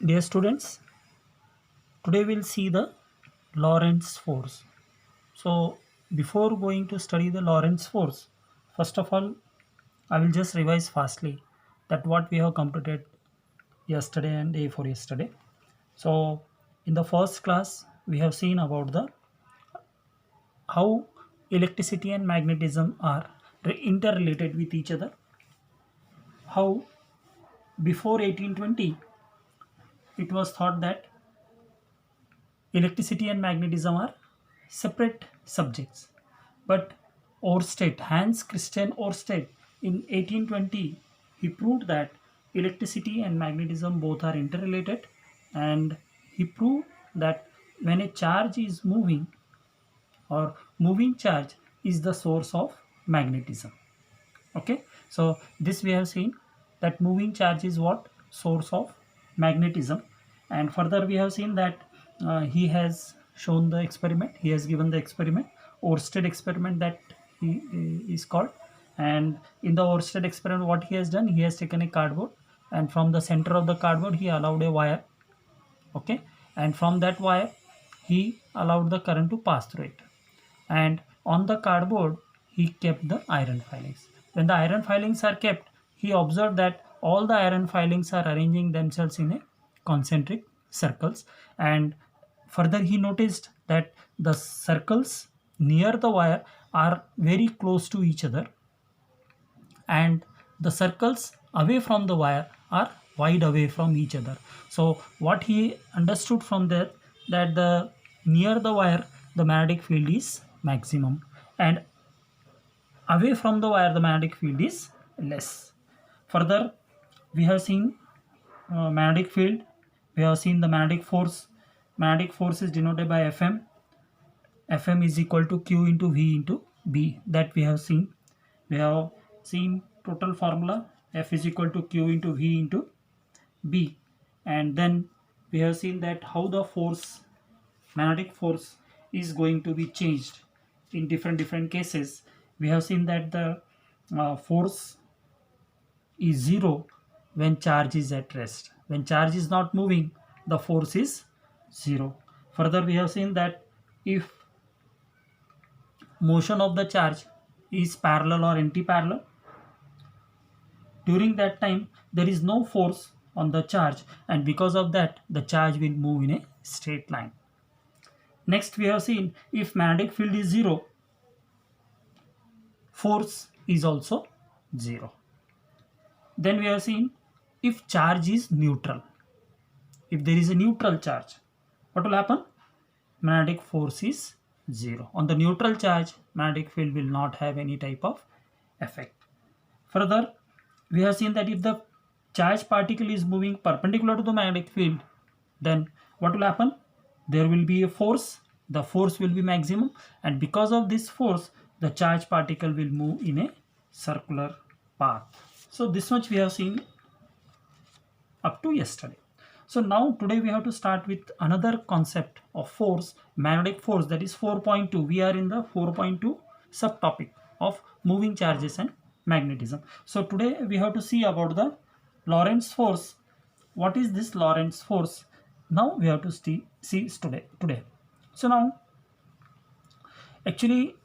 Dear students, today we'll see the Lorentz force. So, before going to study the Lorentz force, first of all, I will just revise fastly that what we have completed yesterday and day before yesterday. So, in the first class, we have seen about the how electricity and magnetism are interrelated with each other. How before 1820, it was thought that electricity and magnetism are separate subjects. But Oersted, Hans Christian Oersted, in 1820, he proved that electricity and magnetism both are interrelated, and he proved that when a charge is moving or moving charge is the source of magnetism. Okay, so this we have seen that moving charge is what source of magnetism, and further we have seen that he has shown the experiment, he has given the experiment, Oersted experiment, that he is called. And in the Oersted experiment, what he has done, he has taken a cardboard, and from the center of the cardboard he allowed a wire. Okay, and from that wire he allowed the current to pass through it, and on the cardboard he kept the iron filings. When the iron filings are kept, he observed that all the iron filings are arranging themselves in a concentric circles, and further he noticed that the circles near the wire are very close to each other, and the circles away from the wire are wide away from each other. So what he understood from that, that the near the wire the magnetic field is maximum, and away from the wire the magnetic field is less. Further, we have seen magnetic field, we have seen the magnetic force. Magnetic force is denoted by Fm. Fm is equal to Q into V into B, that we have seen. We have seen total formula, F is equal to Q into V into B, and then we have seen that how the force, magnetic force, is going to be changed in different cases. We have seen that the force is zero when charge is at rest. When charge is not moving, the force is zero. Further, we have seen that if motion of the charge is parallel or anti-parallel, during that time there is no force on the charge, and because of that the charge will move in a straight line. Next, we have seen if magnetic field is zero, force is also zero. Then we have seen if charge is neutral, if there is a neutral charge, what will happen? Magnetic force is zero. On the neutral charge, magnetic field will not have any type of effect. Further, we have seen that if the charged particle is moving perpendicular to the magnetic field, then what will happen? There will be a force, the force will be maximum, and because of this force the charged particle will move in a circular path. So this much we have seen up to yesterday. So now today we have to start with another concept of force, magnetic force, that is 4.2. We are in the 4.2 subtopic of moving charges and magnetism. So today we have to see about the Lorentz force. What is this Lorentz force? Now we have to see today. So now actually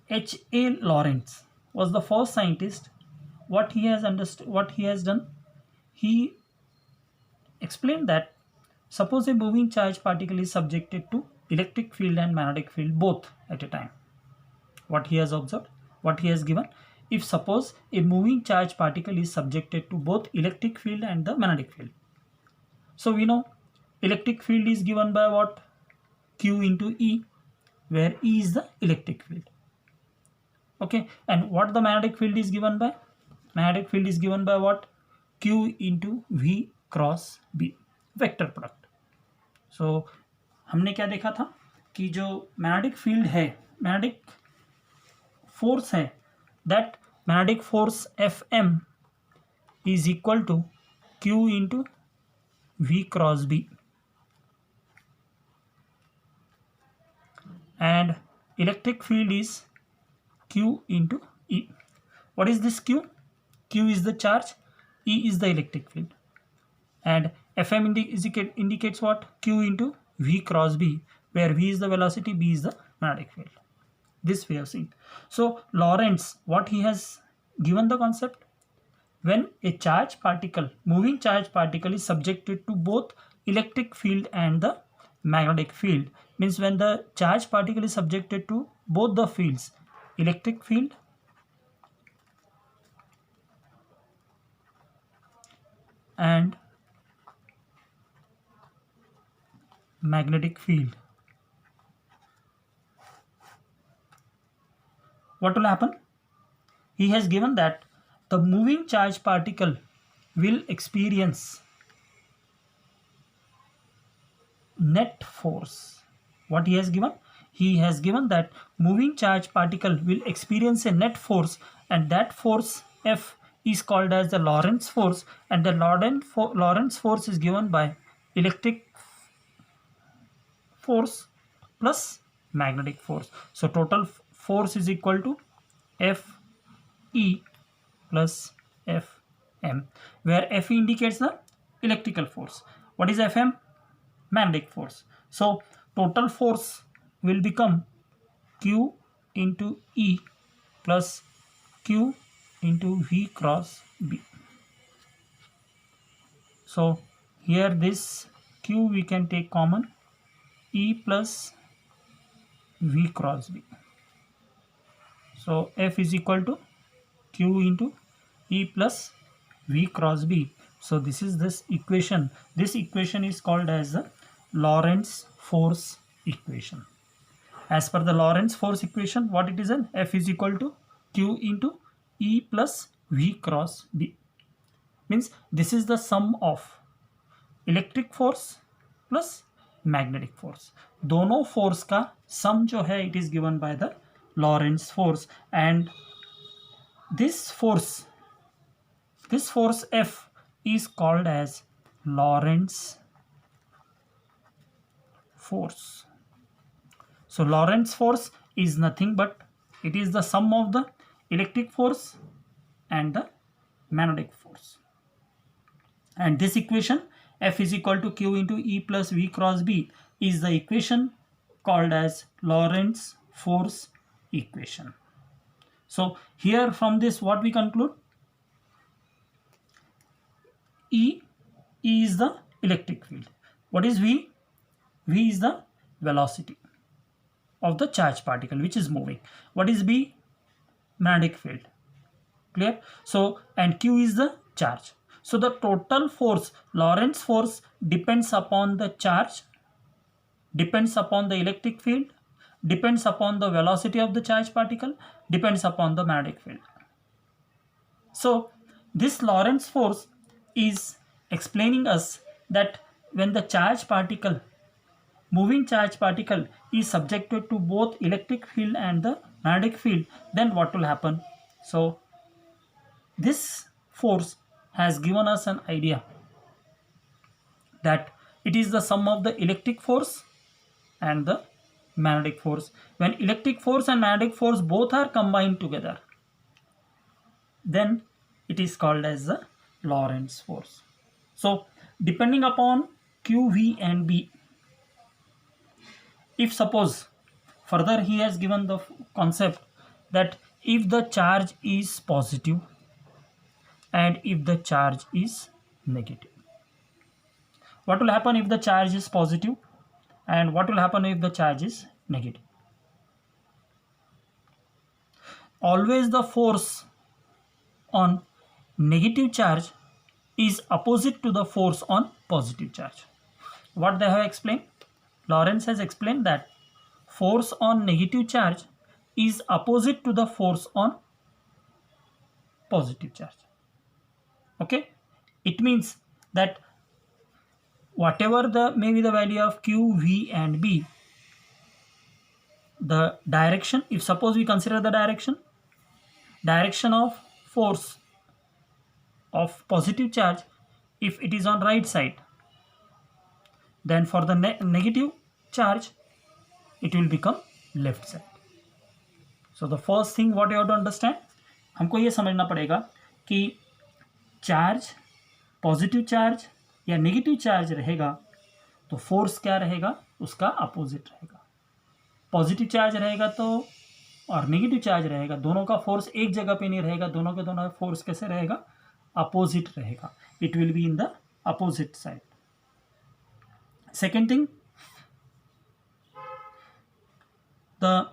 H.A. Lorentz was the first scientist. What he has understood, what he has done, he explained that suppose a moving charge particle is subjected to electric field and magnetic field both at a time. What he has observed, what he has given, if suppose a moving charge particle is subjected to both electric field and the magnetic field. So we know electric field is given by what? Q into E, where E is the electric field. Okay, and what the magnetic field is given by? Magnetic field is given by what? Q into V cross B, vector product. So हमने क्या देखा था कि जो magnetic field है, magnetic force है, that magnetic force F M is equal to Q into V cross B, and electric field is Q into E. What is this Q? Q is the charge, E is the electric field, and Fm indicates what? Q into V cross B, where V is the velocity, B is the magnetic field. This we have seen. So Lorentz, what he has given the concept, when a charge particle, moving charge particle, is subjected to both electric field and the magnetic field, means when the charge particle is subjected to both the fields, electric field and magnetic field, what will happen? He has given that the moving charge particle will experience net force. What he has given? He has given that moving charge particle will experience a net force, and that force F is called as the Lorentz force, and the Lorentz force is given by electric force plus magnetic force. So total force is equal to F E plus F M, where F indicates the electrical force. What is Fm? Magnetic force. So total force will become Q into E plus Q into V cross B. So here this Q we can take common, E plus V cross B. So F is equal to Q into E plus V cross B. So this is this equation. This equation is called as the Lorentz force equation. As per the Lorentz force equation, what it is in? F is equal to Q into E plus V cross B. Means this is the sum of electric force plus magnetic force, दोनों force का sum जो है it is given by the Lorentz force, and this force F is called as Lorentz force. So Lorentz force is nothing but it is the sum of the electric force and the magnetic force, and this equation F is equal to Q into E plus V cross B is the equation called as Lorentz force equation. So here from this what we conclude? E is the electric field. What is V? V is the velocity of the charge particle which is moving. What is B? Magnetic field. Clear? So and Q is the charge. So the total force, Lorentz force, depends upon the charge, depends upon the electric field, depends upon the velocity of the charge particle, depends upon the magnetic field. So this Lorentz force is explaining us that when the charge particle, moving charge particle, is subjected to both electric field and the magnetic field, then what will happen? So this force has given us an idea that it is the sum of the electric force and the magnetic force. When electric force and magnetic force both are combined together, then it is called as the Lorentz force. So depending upon Q, V and B, if suppose further he has given the concept that if the charge is positive and if the charge is negative, what will happen if the charge is positive and what will happen if the charge is negative? Always the force on negative charge is opposite to the force on positive charge. What they have explained? Lorentz has explained that force on negative charge is opposite to the force on positive charge. Okay, it means that whatever the maybe the value of Q, V and B, the direction, if suppose we consider the direction of force of positive charge, if it is on right side, then for the negative charge it will become left side. So the first thing what you have to understand, हमको ये समझना पड़ेगा कि charge, positive charge या negative charge रहेगा तो force क्या रहेगा, उसका अपोजिट रहेगा। पॉजिटिव चार्ज रहेगा तो और नेगेटिव चार्ज रहेगा, दोनों का फोर्स एक जगह पे नहीं रहेगा, दोनों के दोनों फोर्स कैसे रहेगा, अपोजिट रहेगा। It will be in the opposite side. Second thing, the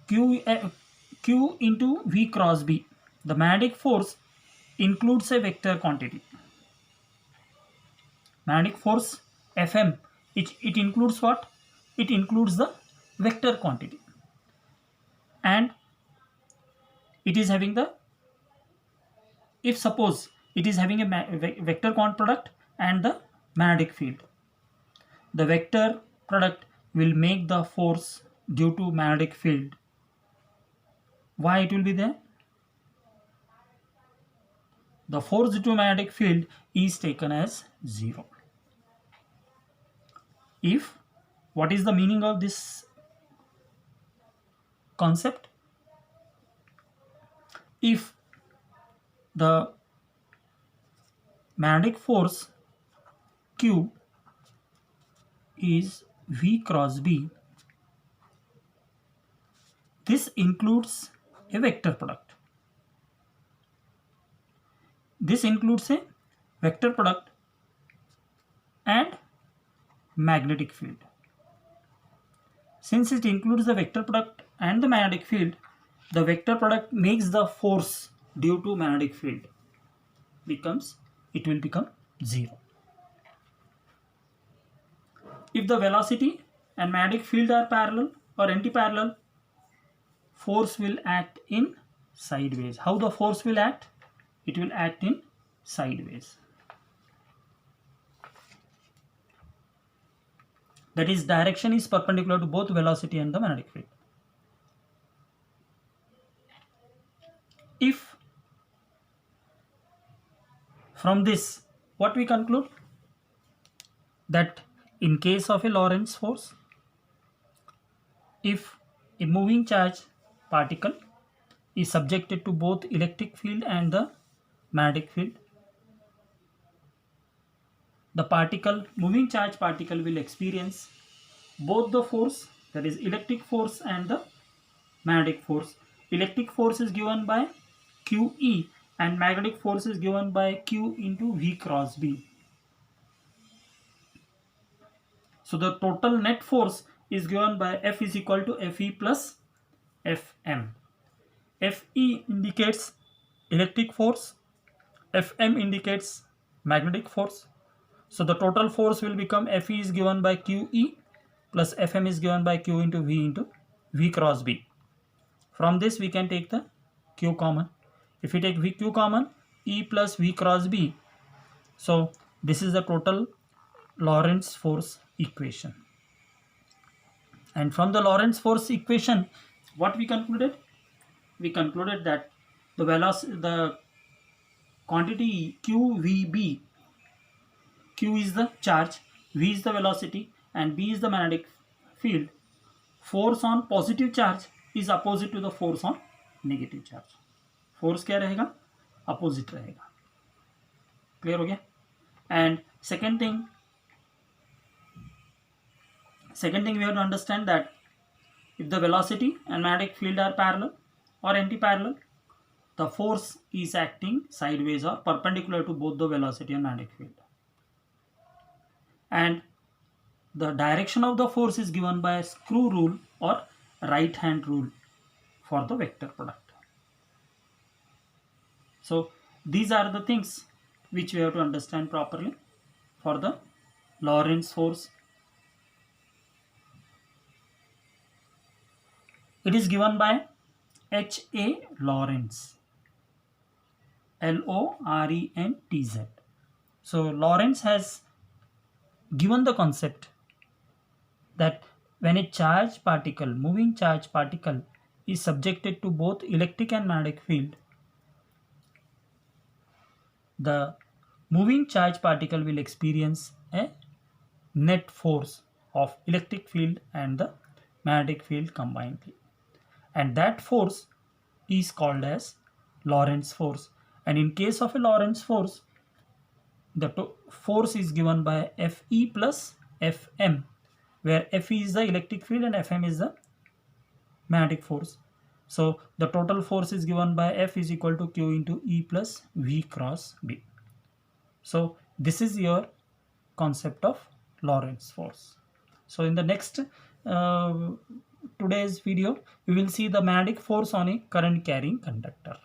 Q into V cross B, the magnetic force includes a vector quantity. Magnetic force Fm, it includes what? It includes the vector quantity, and it is having the, if suppose it is having a vector quant product and the magnetic field, the vector product will make the force due to magnetic field. Why it will be there? The force due to magnetic field is taken as 0. If, what is the meaning of this concept? If the magnetic force Q is V cross B, this includes a vector product. This includes a vector product and magnetic field. Since it includes the vector product and the magnetic field, the vector product makes the force due to magnetic field it will become 0. If the velocity and magnetic field are parallel or anti-parallel, force will act in sideways. How the force will act? It will act in sideways. That is, direction is perpendicular to both velocity and the magnetic field. If from this, what we conclude? That in case of a Lorentz force, if a moving charge particle is subjected to both electric field and the magnetic field, the moving charge particle will experience both the force, that is electric force and the magnetic force. Electric force is given by QE and magnetic force is given by Q into V cross B. So the total net force is given by F is equal to Fe plus Fm. Fe indicates electric force, Fm indicates magnetic force. So the total force will become Fe is given by QE plus Fm is given by Q into V cross B. From this we can take the Q common. If we take Q common, E plus V cross B. So this is the total Lorentz force equation. And from the Lorentz force equation, what we concluded? We concluded that the quantity QVB, Q is the charge, V is the velocity and B is the magnetic field. Force on positive charge is opposite to the force on negative charge. Force क्या रहेगा? Opposite रहेगा. Clear हो गया? And second thing we have to understand that if the velocity and magnetic field are parallel or anti-parallel, the force is acting sideways or perpendicular to both the velocity and magnetic field. And the direction of the force is given by screw rule or right hand rule for the vector product. So these are the things which we have to understand properly for the Lorentz force. It is given by H.A. Lorentz, Lorentz. So Lorentz has given the concept that when a charge particle, moving charge particle, is subjected to both electric and magnetic field, the moving charge particle will experience a net force of electric field and the magnetic field combinedly. And that force is called as Lorentz force. And in case of a Lorentz force, the force is given by Fe plus Fm, where Fe is the electric field and Fm is the magnetic force. So the total force is given by F is equal to Q into E plus V cross B. So this is your concept of Lorentz force. So in the next today's video, we will see the magnetic force on a current carrying conductor.